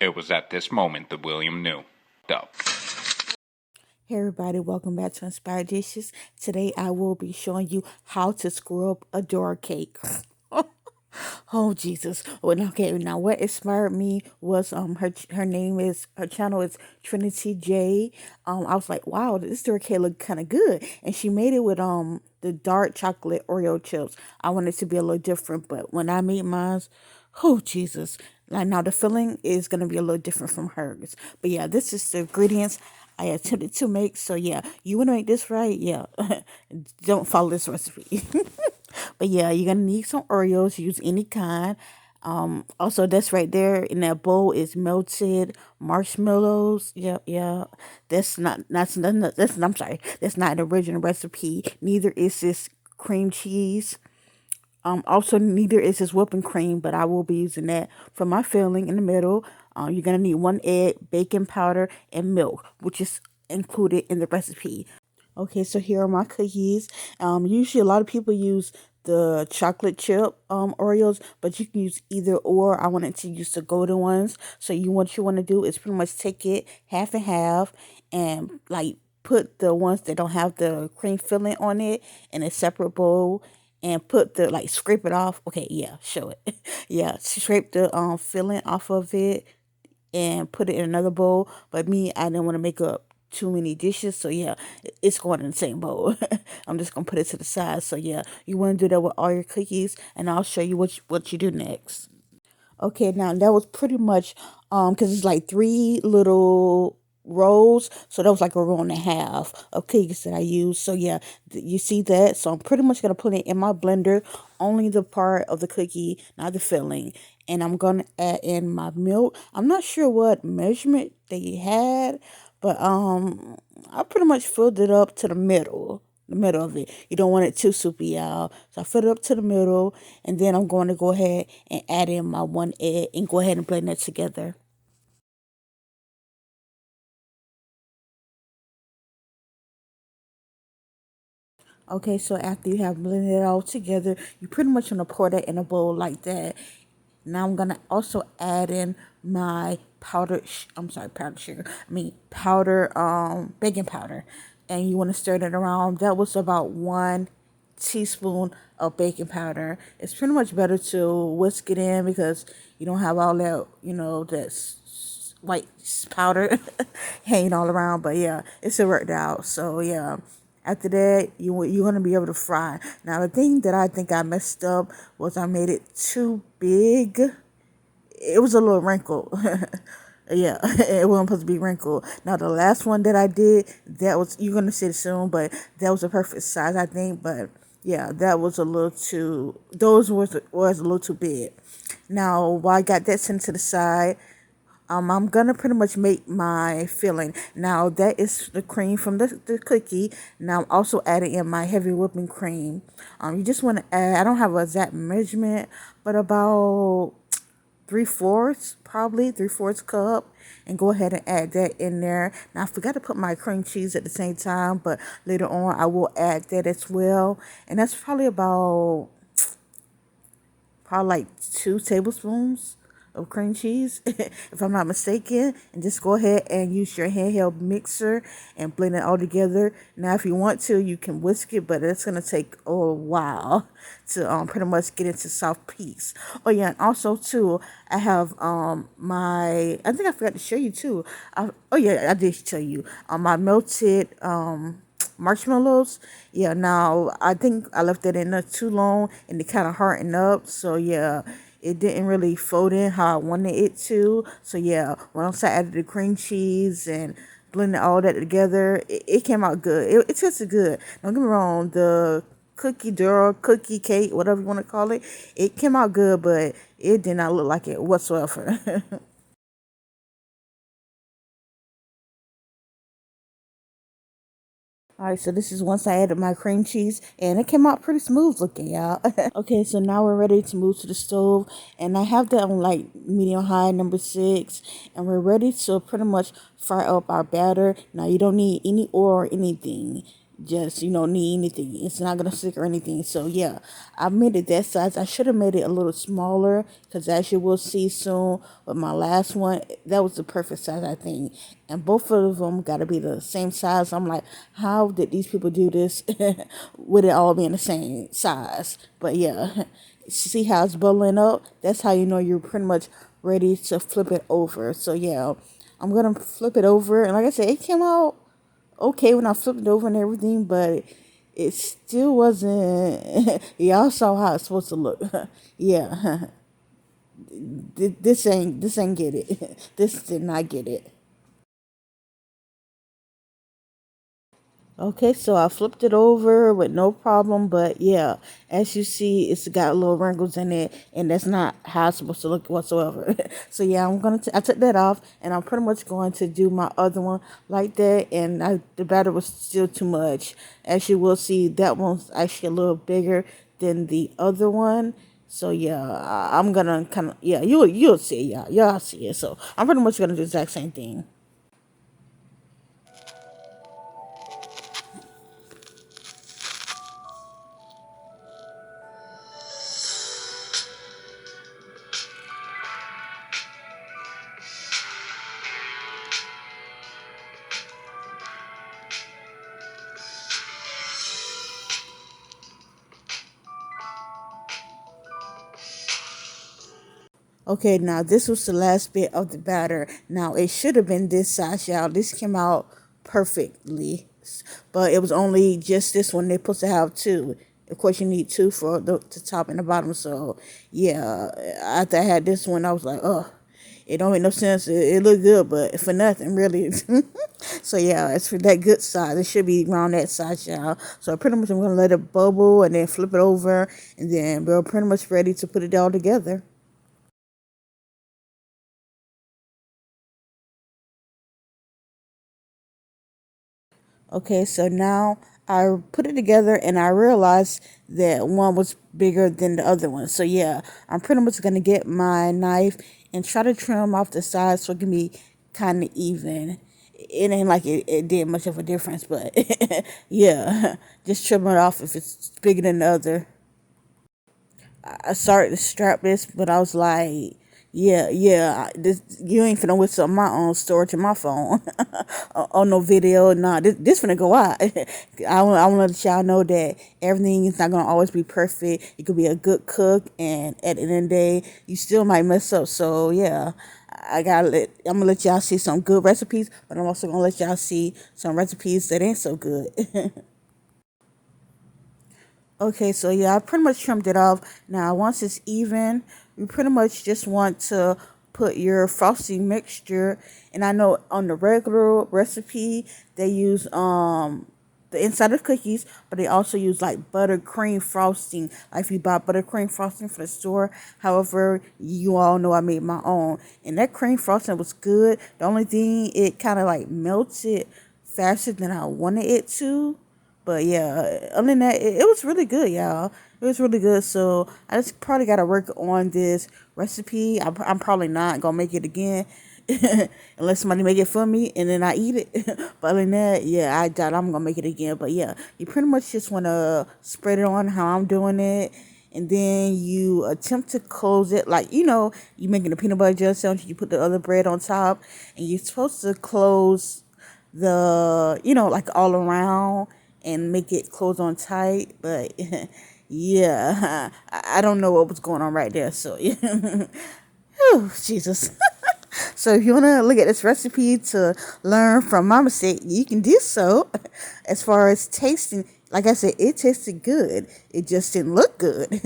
It was at this moment that William knew. Up. Hey everybody, welcome back to Inspired Dishes. Today I will be showing you how to screw up a Dora cake. Oh Jesus! Well, okay, now what inspired me was her channel is Trinity J. I was like, wow, this Dora cake look kind of good, and she made it with the dark chocolate Oreo chips. I wanted it to be a little different, but when I made mine, oh Jesus! Like now the filling is gonna be a little different from hers. But yeah, this is the ingredients I attempted to make. So yeah, you want to make this right? Yeah, don't follow this recipe. But yeah, you're gonna need some Oreos. Use any kind. Also, that's right there in that bowl is melted marshmallows. Yeah, yeah. That's I'm sorry. That's not an original recipe. Neither is this cream cheese. Also, neither is this whipping cream, but I will be using that for my filling in the middle. You're gonna need 1 egg, baking powder, and milk, which is included in the recipe. Okay, so here are my cookies. Usually a lot of people use the chocolate chip Oreos, but you can use either or. I wanted to use the golden ones. So what you want to do is pretty much take it half and half and like put the ones that don't have the cream filling on it in a separate bowl and put the like scrape it off. Okay, yeah, show it. Yeah, scrape the filling off of it and put it in another bowl. But me, I didn't want to make up too many dishes, so yeah, it's going in the same bowl. I'm just gonna put it to the side. So yeah, you want to do that with all your cookies, and I'll show you what you do next. Okay, now that was pretty much because it's like three little rolls, so that was like a roll and a half of cookies that I used. So yeah, you see that. So I'm pretty much gonna put it in my blender, only the part of the cookie, not the filling. And I'm gonna add in my milk. I'm not sure what measurement they had, but I pretty much filled it up to the middle of it. You don't want it too soupy, y'all. So I filled it up to the middle, and then I'm going to go ahead and add in my 1 egg and go ahead and blend that together. Okay, so after you have blended it all together, you pretty much want to pour that in a bowl like that. Now I'm gonna also add in my I'm sorry, powdered sugar. I mean powder baking powder, and you want to stir that around. That was about 1 teaspoon of baking powder. It's pretty much better to whisk it in because you don't have all that white powder hanging all around. But yeah, it's worked out. So yeah. After that, you're gonna be able to fry. Now the thing that I think I messed up was I made it too big. It was a little wrinkled. Yeah, it wasn't supposed to be wrinkled. Now the last one that I did, that was you're gonna see it soon, but that was a perfect size, I think. But yeah, that was a little too. Those was a little too big. Now while I got that sent to the side, I'm gonna pretty much make my filling. Now that is the cream from the cookie. Now I'm also adding in my heavy whipping cream. You just want to add. I don't have an exact measurement, but about 3/4, probably 3/4 cup, and go ahead and add that in there. Now I forgot to put my cream cheese at the same time, but later on I will add that as well. And that's probably like 2 tablespoons of cream cheese, if I'm not mistaken. And just go ahead and use your handheld mixer and blend it all together. Now, if you want to, you can whisk it, but it's gonna take a while to pretty much get into soft peaks. Oh yeah, and also too, I have I think I forgot to show you too. Oh yeah, I did tell you my melted marshmallows. Yeah, now I think I left it in there too long and it kind of hardened up. So yeah, it didn't really fold in how I wanted it to. So yeah, once I added the cream cheese and blended all that together, it came out good. It tasted good. Don't get me wrong, the cookie dough, cookie cake, whatever you want to call it, it came out good, but it did not look like it whatsoever. All right, so this is once I added my cream cheese, and it came out pretty smooth looking, y'all. Okay, so now we're ready to move to the stove, and I have that on like medium high, number 6, and we're ready to pretty much fry up our batter. Now you don't need any oil or anything. just need anything. It's not gonna stick or anything. So yeah, I made it that size. I should have made it a little smaller because as you will see soon with my last one, that was the perfect size I think. And both of them got to be the same size. I'm like, how did these people do this with it all being the same size? But yeah, see how it's bubbling up? That's how you know you're pretty much ready to flip it over. So yeah, I'm gonna flip it over, and like I said, it came out okay when I flipped it over and everything, but it still wasn't. Y'all saw how it's supposed to look. Yeah, this ain't get it. This did not get it. Okay, so I flipped it over with no problem, but yeah, as you see, it's got little wrinkles in it, and that's not how it's supposed to look whatsoever. So yeah, I took that off, and I'm pretty much going to do my other one like that, and the batter was still too much. As you will see, that one's actually a little bigger than the other one. So yeah, I'm gonna kind of yeah, you'll see, y'all see it. So I'm pretty much gonna do the exact same thing. Okay, now this was the last bit of the batter. Now it should have been this size, y'all. This came out perfectly, but it was only just this one. They're supposed to have two. Of course, you need two for the top and the bottom. So yeah, after I had this one, I was like, oh, it don't make no sense. It looked good, but for nothing really. So yeah, it's for that good size. It should be around that size, y'all. So pretty much I'm gonna let it bubble and then flip it over, and then we're pretty much ready to put it all together. Okay, so now I put it together and I realized that one was bigger than the other one. So yeah, I'm pretty much gonna get my knife and try to trim off the sides so it can be kind of even. It ain't like it did much of a difference, but yeah, just trim it off if it's bigger than the other. I started to strap this, but I was like, yeah, this you ain't finna whistle my own storage in my phone on no video. Nah, this finna go out. I want to let y'all know that everything is not gonna always be perfect. You could be a good cook, and at the end of the day, you still might mess up. So yeah, I'm gonna let y'all see some good recipes, but I'm also gonna let y'all see some recipes that ain't so good. Okay, so yeah, I pretty much trimmed it off. Now, once it's even, you pretty much just want to put your frosting mixture. And I know on the regular recipe, they use the inside of cookies, but they also use like buttercream frosting. Like if you buy buttercream frosting from the store, however, you all know I made my own, and that cream frosting was good. The only thing it kind of like melted faster than I wanted it to. But yeah, other than that, it was really good, y'all. It was really good. So I just probably got to work on this recipe. I'm probably not gonna make it again unless somebody make it for me and then I eat it. But other than that, yeah, I doubt I'm gonna make it again. But yeah, you pretty much just want to spread it on how I'm doing it. And then you attempt to close it like you making a peanut butter jelly sandwich. You put the other bread on top, and you're supposed to close the like all around and make it close on tight, but yeah, I don't know what was going on right there, so yeah. Oh, Jesus. So if you want to look at this recipe to learn from my mistake, you can do so. As far as tasting, like I said, it tasted good. It just didn't look good.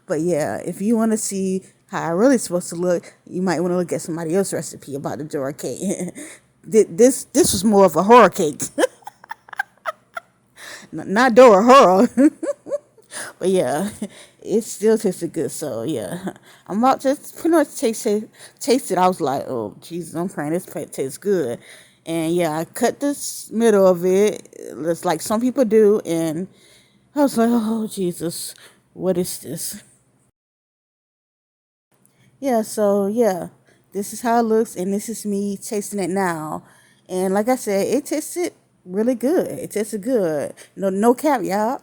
But yeah, if you want to see how I really supposed to look, you might want to look at somebody else's recipe about the Dora cake. This was more of a horror cake. Not Dora horror. But yeah, it still tasted good. So yeah, I'm about to pretty much taste it. I was like, oh Jesus, I'm praying this plate tastes good. And yeah, I cut this middle of it, just like some people do, and I was like, oh Jesus, what is this? Yeah, so yeah, this is how it looks, and this is me tasting it now. And like I said, it tasted really good. It tasted good. No cap, y'all.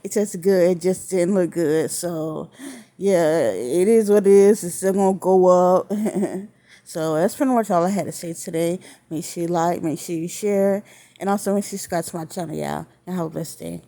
It tasted good. It just didn't look good. So, yeah, it is what it is. It's still gonna go up. So that's pretty much all I had to say today. Make sure you like, make sure you share, and also make sure you subscribe to my channel, y'all. And have a blessed day.